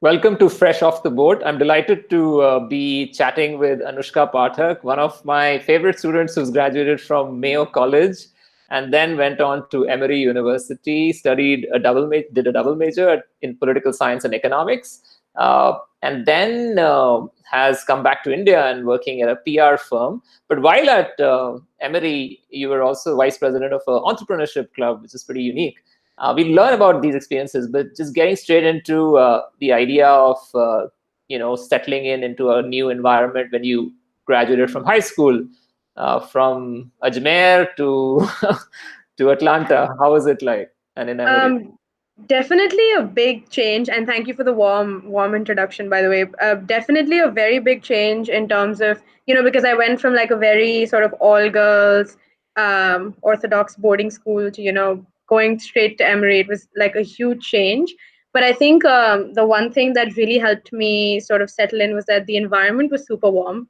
Welcome to Fresh Off the Boat. I'm delighted to be chatting with Anushka Pathak, one of my favorite students who's graduated from Mayo College and then went on to Emory University, studied did a double major in political science and economics, and then has come back to India and working at a PR firm. But while at Emory, you were also vice president of an entrepreneurship club, which is pretty unique. We learn about these experiences, but just getting straight into the idea of settling into a new environment when you graduated from high school, from Ajmer to to Atlanta. How was it like? And in Emory? Um, Definitely a big change, and thank you for the warm introduction, by the way. Definitely a very big change in terms of, because I went from like a very sort of all girls, orthodox boarding school to, going straight to Emory. It was like a huge change. But I think the one thing that really helped me sort of settle in was that the environment was super warm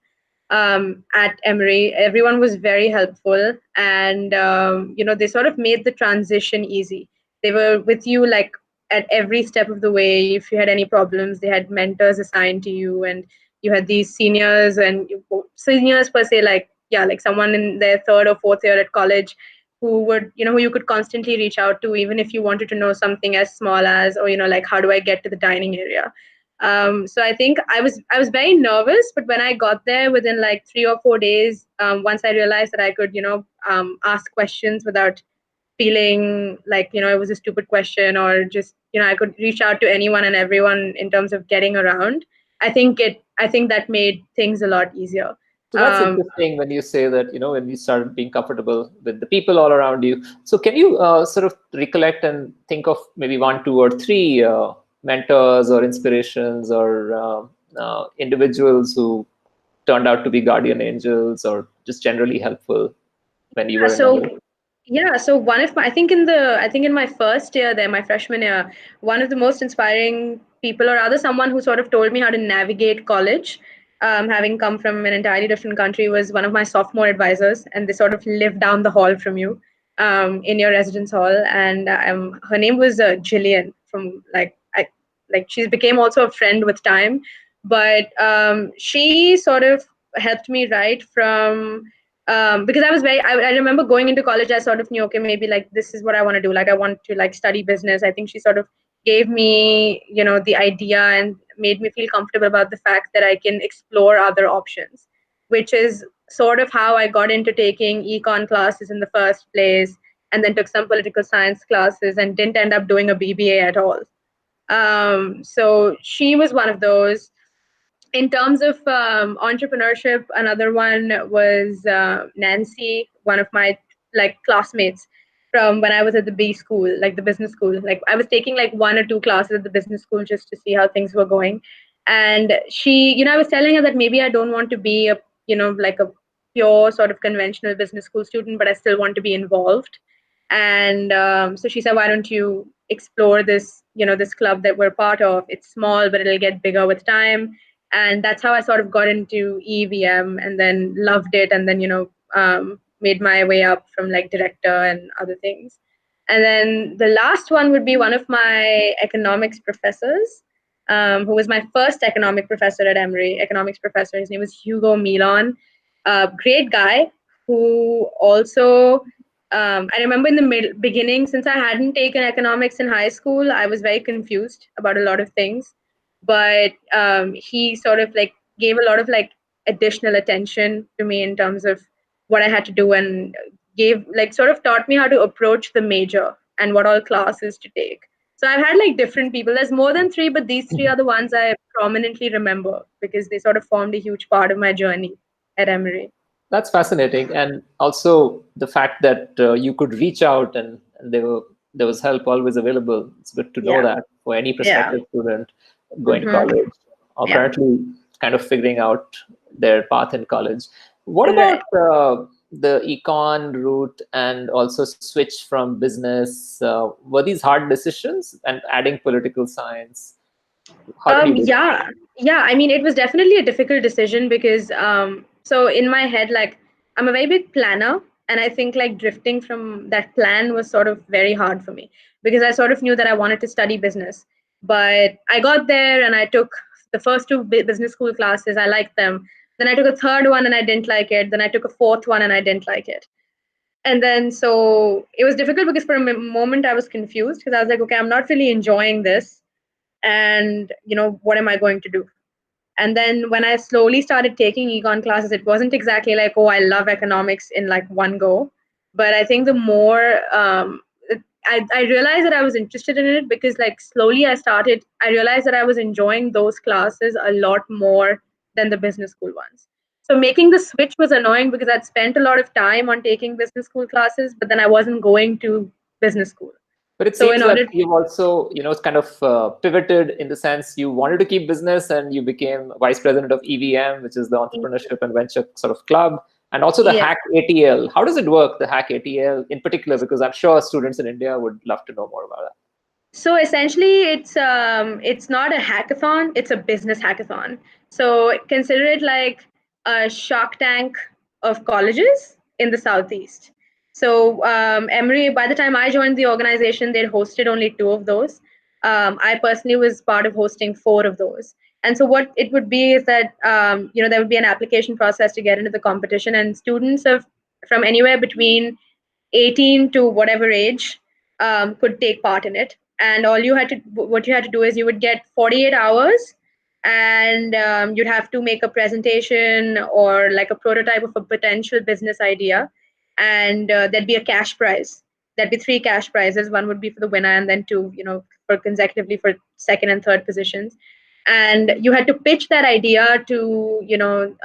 at Emory. Everyone was very helpful, and they sort of made the transition easy. They were with you like at every step of the way. If you had any problems, they had mentors assigned to you, and you had these seniors per se, like yeah, like someone in their third or fourth year at college who you could constantly reach out to, even if you wanted to know something as small as, or like, how do I get to the dining area. So I think I was very nervous, but when I got there within like 3 or 4 days, once I realized that I could ask questions without feeling like it was a stupid question, or just I could reach out to anyone and everyone in terms of getting around. I think that made things a lot easier. So that's um, interesting when you say that, when you started being comfortable with the people all around you. So can you sort of recollect and think of maybe one, two, or three mentors or inspirations or individuals who turned out to be guardian angels or just generally helpful when you yeah, were in America? so yeah, so one of my I think in my first year there, my freshman year, one of the most inspiring people, or rather someone who sort of told me how to navigate college, having come from an entirely different country, was one of my sophomore advisors, and they sort of lived down the hall from you, in your residence hall, and her name was Jillian. From like she became also a friend with time, but she sort of helped me right from, because I remember going into college, I sort of knew, okay, maybe like this is what I want to do. Like I want to like study business. I think she sort of gave me, the idea and made me feel comfortable about the fact that I can explore other options, which is sort of how I got into taking econ classes in the first place, and then took some political science classes and didn't end up doing a BBA at all. So she was one of those. In terms of entrepreneurship, another one was Nancy, one of my like classmates from when I was at the B school, like the business school. Like I was taking like one or two classes at the business school just to see how things were going. And she, I was telling her that maybe I don't want to be a, like a pure sort of conventional business school student, but I still want to be involved. And so she said, why don't you explore this, this club that we're part of? It's small, but it'll get bigger with time. And that's how I sort of got into EVM, and then loved it, and then made my way up from like director and other things. And then the last one would be one of my economics professors, who was my first economic professor at Emory. Economics professor, his name was Hugo Milon, a great guy who also, I remember in the beginning, since I hadn't taken economics in high school, I was very confused about a lot of things. But he sort of like gave a lot of like additional attention to me in terms of what I had to do, and gave like sort of taught me how to approach the major and what all classes to take. So I've had like different people. There's more than three, but these three are the ones I prominently remember because they sort of formed a huge part of my journey at Emory. That's fascinating, and also the fact that you could reach out and there was help always available. It's good to know Yeah. that for any Yeah. prospective student going to Mm-hmm. college or Yeah. currently kind of figuring out their path in college. What about Right. the econ route and also switch from business? Were these hard decisions and adding political science? How did you do that? Yeah, yeah. I mean, it was definitely a difficult decision because, so in my head, like, I'm a very big planner, and I think like drifting from that plan was sort of very hard for me because I sort of knew that I wanted to study business. But I got there and I took the first two business school classes. I liked them. Then I took a third one and I didn't like it. Then I took a fourth one and I didn't like it. And then so it was difficult because for a moment I was confused because I was like, okay, I'm not really enjoying this. And, what am I going to do? And then when I slowly started taking econ classes, it wasn't exactly like, oh, I love economics in like one go. But I think the more I realized that I was interested in it because like slowly I realized that I was enjoying those classes a lot more than the business school ones. So making the switch was annoying because I'd spent a lot of time on taking business school classes, but then I wasn't going to business school. But it So in seems that order you've also, kind of pivoted in the sense you wanted to keep business and you became vice president of EVM, which is the Entrepreneurship and Venture sort of club, and also the yeah. Hack ATL. How does it work, the Hack ATL in particular? Because I'm sure students in India would love to know more about that. So essentially, it's not a hackathon; it's a business hackathon. So consider it like a Shark Tank of colleges in the southeast. So Emory, by the time I joined the organization, they'd hosted only two of those. I personally was part of hosting four of those. And so what it would be is that there would be an application process to get into the competition, and students of from anywhere between 18 to whatever age could take part in it. And what you had to do is you would get 48 hours, and you'd have to make a presentation or like a prototype of a potential business idea. And there'd be a cash prize. There'd be three cash prizes. One would be for the winner, and then two, for consecutively for second and third positions. And you had to pitch that idea to,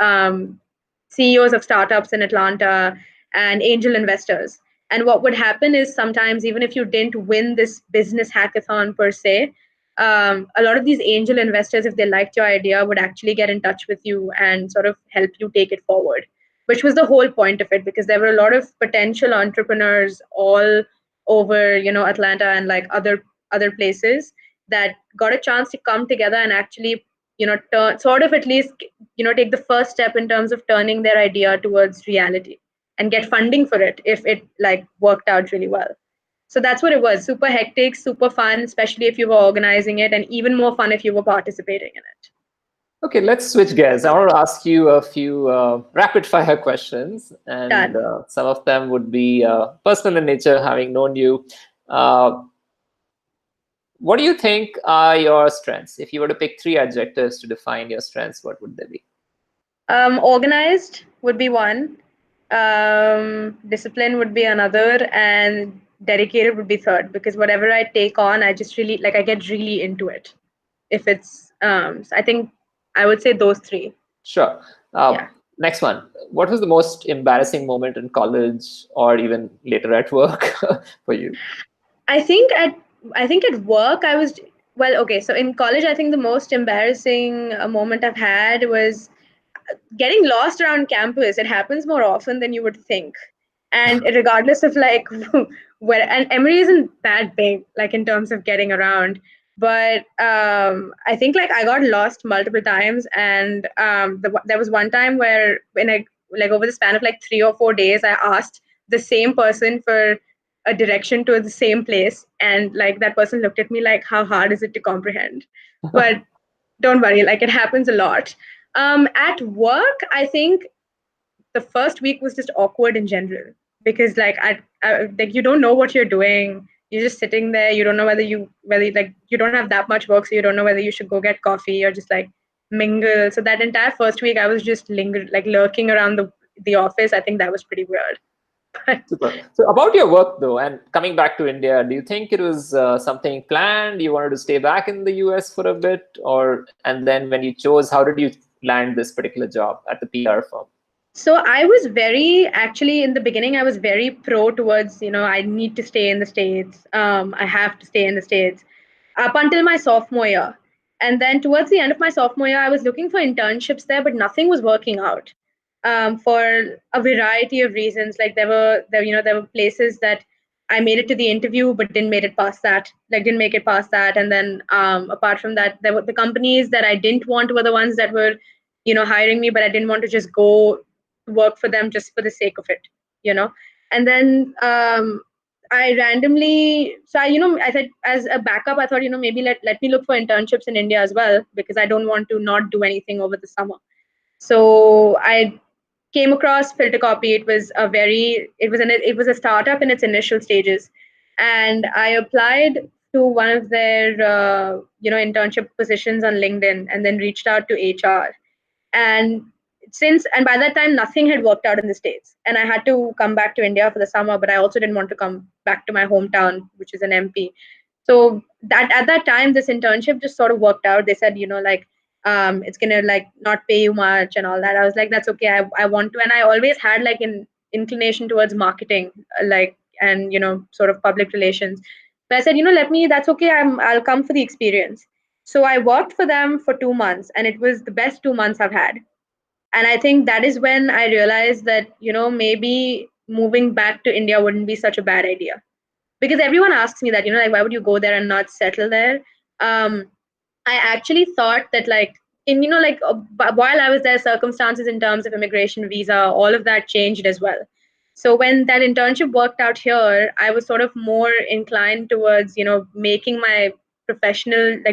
CEOs of startups in Atlanta and angel investors. And what would happen is sometimes, even if you didn't win this business hackathon per se, a lot of these angel investors, if they liked your idea, would actually get in touch with you and sort of help you take it forward, which was the whole point of it, because there were a lot of potential entrepreneurs all over, Atlanta and like other places that got a chance to come together and actually, turn sort of at least, take the first step in terms of turning their idea towards reality and get funding for it if it like worked out really well. So that's what it was. Super hectic, super fun, especially if you were organizing it, and even more fun if you were participating in it. Okay, let's switch gears. I want to ask you a few rapid fire questions, and Done. some of them would be personal in nature, having known you. Uh, what do you think are your strengths? If you were to pick three adjectives to define your strengths, what would they be? Organized would be one. Discipline would be another, and dedicated would be third. Because whatever I take on, I just really like. I get really into it. If it's, so I think I would say those three. Sure. Yeah. Next one. What was the most embarrassing moment in college or even later at work for you? I think at I think at work I was well. Okay, so in college, I think the most embarrassing moment I've had was getting lost around campus. It happens more often than you would think, and regardless of like where, and Emory isn't that big like in terms of getting around, but I think like I got lost multiple times. And there was one time where when I like over the span of like 3 or 4 days I asked the same person for a direction to the same place, and like that person looked at me like, how hard is it to comprehend? But don't worry, like it happens a lot. At work, I think the first week was just awkward in general because like you don't know what you're doing. You're just sitting there. You don't know whether like you don't have that much work, so you don't know whether you should go get coffee or just like mingle. So that entire first week, I was just lurking around the office. I think that was pretty weird. Super. So about your work though, and coming back to India, do you think it was something planned? You wanted to stay back in the US for a bit, or and then when you chose, how did you land this particular job at the PR firm? So I was very actually in the beginning I was very pro towards, I need to stay in the States. I have to stay in the States up until my sophomore year. And then towards the end of my sophomore year, I was looking for internships there, but nothing was working out for a variety of reasons. Like there were places that I made it to the interview, but didn't make it past that. Like didn't make it past that. And then apart from that, there were the companies that I didn't want were the ones that were, hiring me, but I didn't want to just go work for them just for the sake of it. And then I randomly, so I said as a backup, I thought, maybe let me look for internships in India as well, because I don't want to not do anything over the summer. So I came across Filter Copy. It was a startup in its initial stages, and I applied to one of their internship positions on LinkedIn, and then reached out to HR. And and by that time nothing had worked out in the States, and I had to come back to India for the summer, but I also didn't want to come back to my hometown, which is an MP. So that at that time this internship just sort of worked out. They said, it's gonna like not pay you much and all that. I was like, that's okay. I want to, and I always had like an inclination towards marketing, like, and sort of public relations. So I said, that's okay. I'll come for the experience. So I worked for them for 2 months, and it was the best 2 months I've had. And I think that is when I realized that, maybe moving back to India wouldn't be such a bad idea. Because everyone asks me that, like, why would you go there and not settle there? Um, I actually thought that, like, while I was there, circumstances in terms of immigration, visa, all of that changed as well. So when that internship worked out here, I was sort of more inclined towards, making my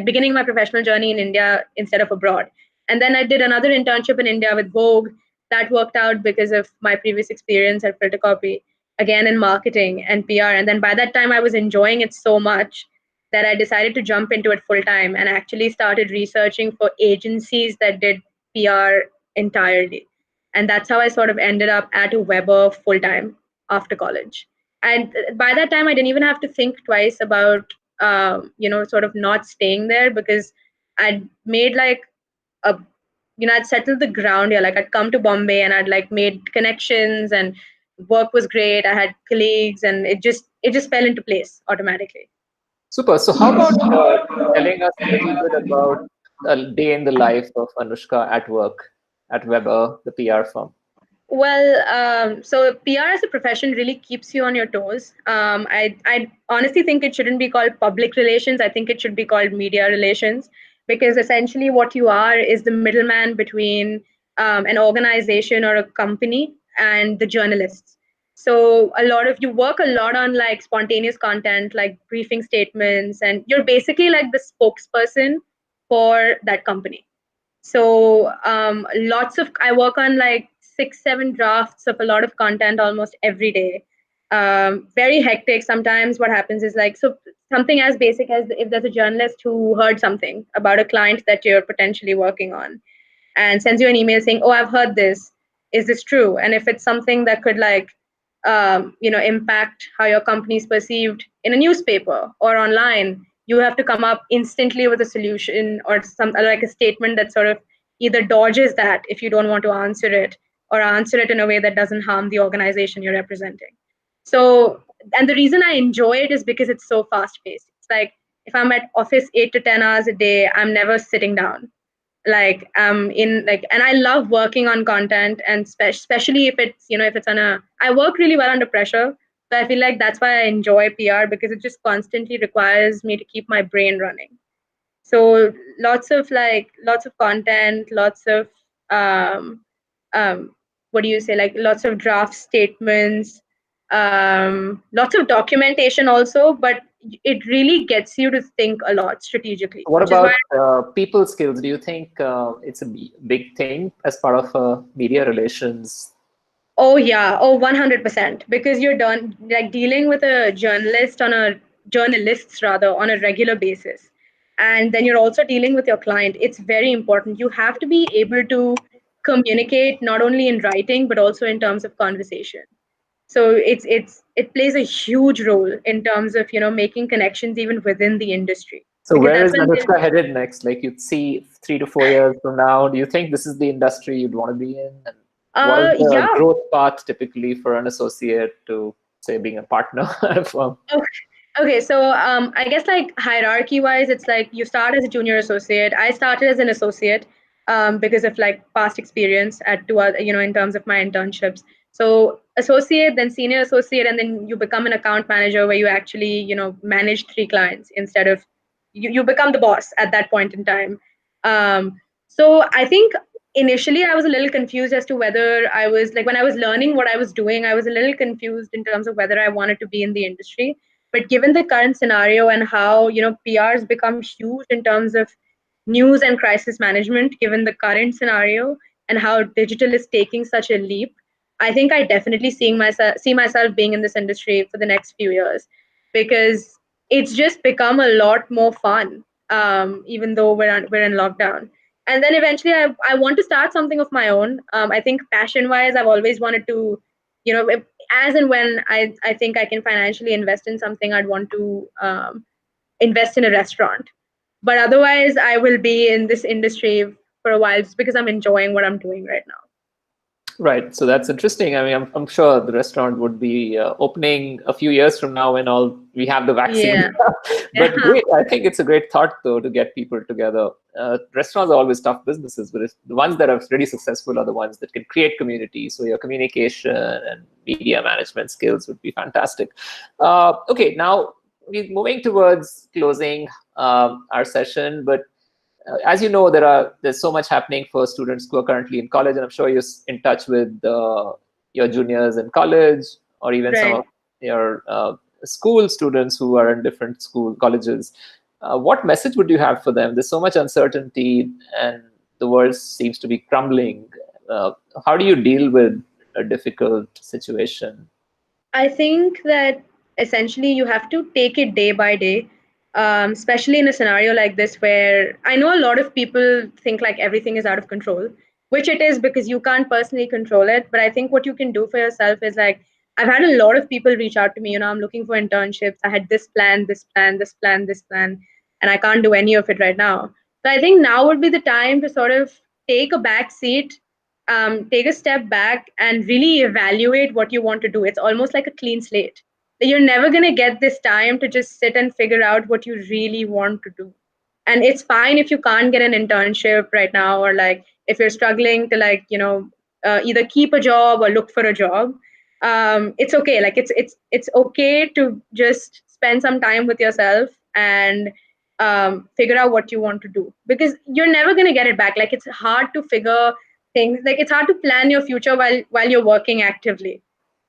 beginning my professional journey in India instead of abroad. And then I did another internship in India with Vogue. That worked out because of my previous experience at Filter Copy, again in marketing and PR. And then by that time, I was enjoying it so much that I decided to jump into it full time and actually started researching for agencies that did PR entirely. And that's how I sort of ended up at a Weber full time after college. And by that time, I didn't even have to think twice about, sort of not staying there, because I'd made like a, I'd settled the ground here. Like I'd come to Bombay and I'd like made connections, and work was great. I had colleagues, and it just fell into place automatically. Super. So, how about telling us a little bit about a day in the life of Anushka at work at Weber, the PR firm? Well, so PR as a profession really keeps you on your toes. I honestly think it shouldn't be called public relations. I think it should be called media relations, because essentially what you are is the middleman between an organization or a company and the journalists. So a lot of you work a lot on like spontaneous content, like briefing statements, and you're basically like the spokesperson for that company. So lots of I work on like 6, 7 drafts of a lot of content almost every day. Very hectic. Sometimes what happens is like, so something as basic as if there's a journalist who heard something about a client that you're potentially working on, and sends you an email saying, "Oh, I've heard this. Is this true?" And if it's something that could like, impact how your company is perceived in a newspaper or online, you have to come up instantly with a solution or some like a statement that sort of either dodges that if you don't want to answer it, or answer it in a way that doesn't harm the organization you're representing. So, and the reason I enjoy it is because it's so fast paced. It's like if I'm at office 8 to 10 hours a day, I'm never sitting down. Like in like, and I love working on content, and especially if it's if it's on a I work really well under pressure. So I feel like that's why I enjoy PR, because it just constantly requires me to keep my brain running. So lots of content, lots of um what do you say, like lots of draft statements, lots of documentation also, but it really gets you to think a lot strategically, What which is why. about people skills? Do you think it's a big thing as part of media relations? Oh yeah, oh 100%. Because you're done like dealing with a journalist on a journalists rather on a regular basis, and then you're also dealing with your client. It's very important. You have to be able to communicate not only in writing but also in terms of conversation. So it plays a huge role in terms of making connections even within the industry, So, because where that's is when they. Anushka headed next? Like, you'd see 3 to 4 years from now, do you think this is the industry you'd want to be in? And what is the Yeah. growth path typically for an associate to, say, being a partner at a firm? Okay, so I guess like hierarchy wise, it's like you start as a junior associate. I started as an associate because of like past experience at two other, in terms of my internships. So associate, then senior associate, and then you become an account manager where you actually manage 3 clients instead of you become the boss at that point in time. So I think initially I was a little confused as to whether I was like, when I was learning what I was doing, I was a little confused in terms of whether I wanted to be in the industry. But given the current scenario and how, PRs become huge in terms of news and crisis management, given the current scenario and how digital is taking such a leap, I think I definitely see myself being in this industry for the next few years, because it's just become a lot more fun, even though we're in lockdown. And then eventually I want to start something of my own. I think passion wise, I've always wanted to, as and when I think I can financially invest in something, I'd want to invest in a restaurant. But otherwise, I will be in this industry for a while just because I'm enjoying what I'm doing right now. Right. So that's interesting. I mean, I'm sure the restaurant would be opening a few years from now when all we have the vaccine. Yeah. But Yeah. great. I think it's a great thought, though, to get people together. Restaurants are always tough businesses, but the ones that are really successful are the ones that can create community. So your communication and media management skills would be fantastic. Okay, now we're moving towards closing our session, but as you know, there's so much happening for students who are currently in college, and I'm sure you're in touch with your juniors in college, or even some Right. of your school students who are in different school colleges. What message would you have for them? There's so much uncertainty, and the world seems to be crumbling. Uh, how do you deal with a difficult situation? I think that essentially you have to take it day by day, especially in a scenario like this where I know a lot of people think like everything is out of control, which it is because you can't personally control it. But I think what you can do for yourself is like, I've had a lot of people reach out to me, I'm looking for internships. I had this plan, this plan, this plan, this plan, and I can't do any of it right now. So I think now would be the time to sort of take a back seat, take a step back and really evaluate what you want to do. It's almost like a clean slate. You're never going to get this time to just sit and figure out what you really want to do. And it's fine if you can't get an internship right now, or like if you're struggling to like, either keep a job or look for a job. It's okay. Like it's okay to just spend some time with yourself and figure out what you want to do, because you're never going to get it back. Like it's hard to figure things, like it's hard to plan your future while you're working actively.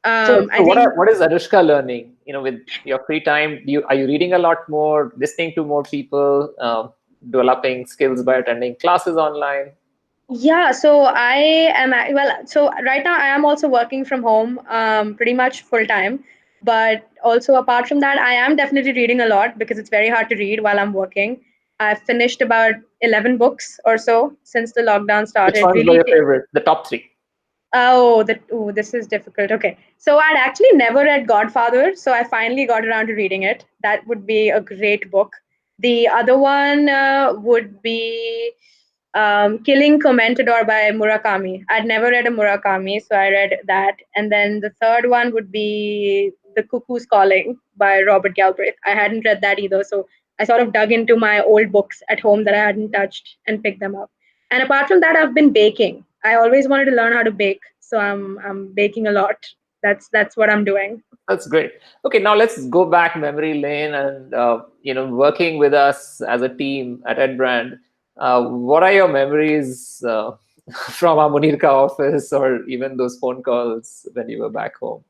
So, I so think what is Anushka learning? With your free time, are you reading a lot more, listening to more people, developing skills by attending classes online? Yeah, so so right now I am also working from home, pretty much full time. But also apart from that, I am definitely reading a lot because it's very hard to read while I'm working. I've finished about 11 books or so since the lockdown Which started. ones were Really, your favorite? The top three. this is difficult. Okay, so I'd actually never read Godfather, so I finally got around to reading it. That would be a great book. The other one would be Killing Commentador by Murakami. I'd never read a Murakami, so I read that. And then the third one would be The Cuckoo's Calling by Robert Galbraith. I hadn't read that either, so I sort of dug into my old books at home that I hadn't touched and picked them up. And apart from that, I've been baking. I always wanted to learn how to bake, so I'm baking a lot. That's what I'm doing. That's great. Okay, now let's go back memory lane and working with us as a team at Edbrand. What are your memories from our Munirka office, or even those phone calls when you were back home?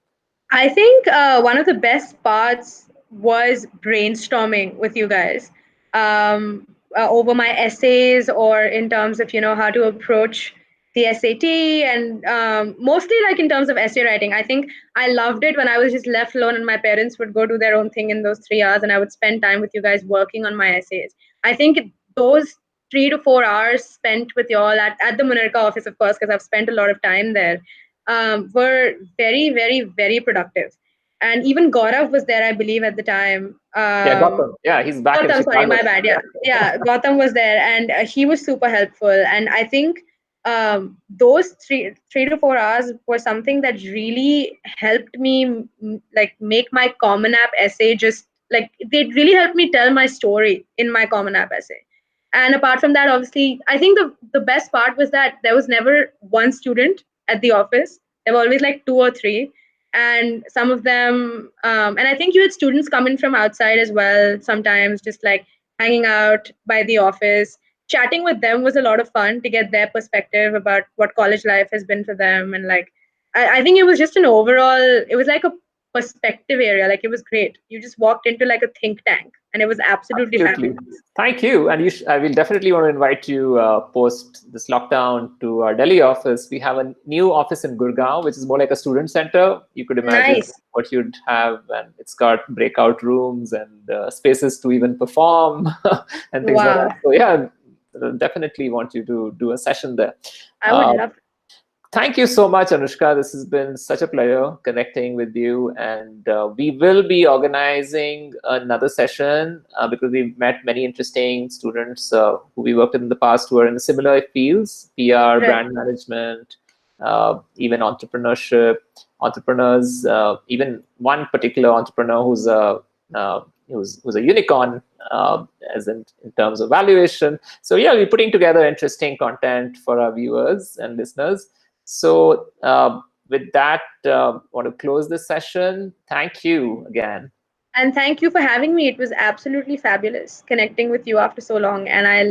I think one of the best parts was brainstorming with you guys, over my essays, or in terms of how to approach the SAT, and mostly like in terms of essay writing. I think I loved it when I was just left alone and my parents would go do their own thing in those 3 hours, and I would spend time with you guys working on my essays. I think those 3 to 4 hours spent with y'all at the Munirka office, of course, because I've spent a lot of time there, were very, very, very productive. And even Gaurav was there, I believe, at the time. Yeah, Gotham. Yeah, he's back in Gotham, sorry, Chicago. my bad. Yeah, yeah, Gotham was there, and he was super helpful. And I think those three to 4 hours was something that really helped me, like make my Common App essay. Just like they really helped me tell my story in my Common App essay. And apart from that, obviously, I think the best part was that there was never one student at the office. There were always like two or three, and some of them, and I think you had students coming from outside as well sometimes, just like hanging out by the office. chatting with them was a lot of fun to get their perspective about what college life has been for them. And like, I think it was just an overall, it was like a perspective area. Like, it was great. You just walked into like a think tank, and it was absolutely Absolutely. fabulous. Thank you. And I will definitely want to invite you post this lockdown to our Delhi office. We have a new office in Gurgaon, which is more like a student center. You could imagine Nice. what you'd have, and it's got breakout rooms and spaces to even perform and things like Wow. that. So yeah, definitely want you to do a session there. I would Uh, love it. Thank you so much, Anushka. This has been such a pleasure connecting with you. And we will be organizing another session because we've met many interesting students who we worked with in the past who are in similar fields, PR, Right. brand management, even entrepreneurship, entrepreneurs, even one particular entrepreneur who's a unicorn as in terms of valuation. So yeah, we're putting together interesting content for our viewers and listeners. So with that, I want to close this session. Thank you again. And thank you for having me. It was absolutely fabulous connecting with you after so long. And I'll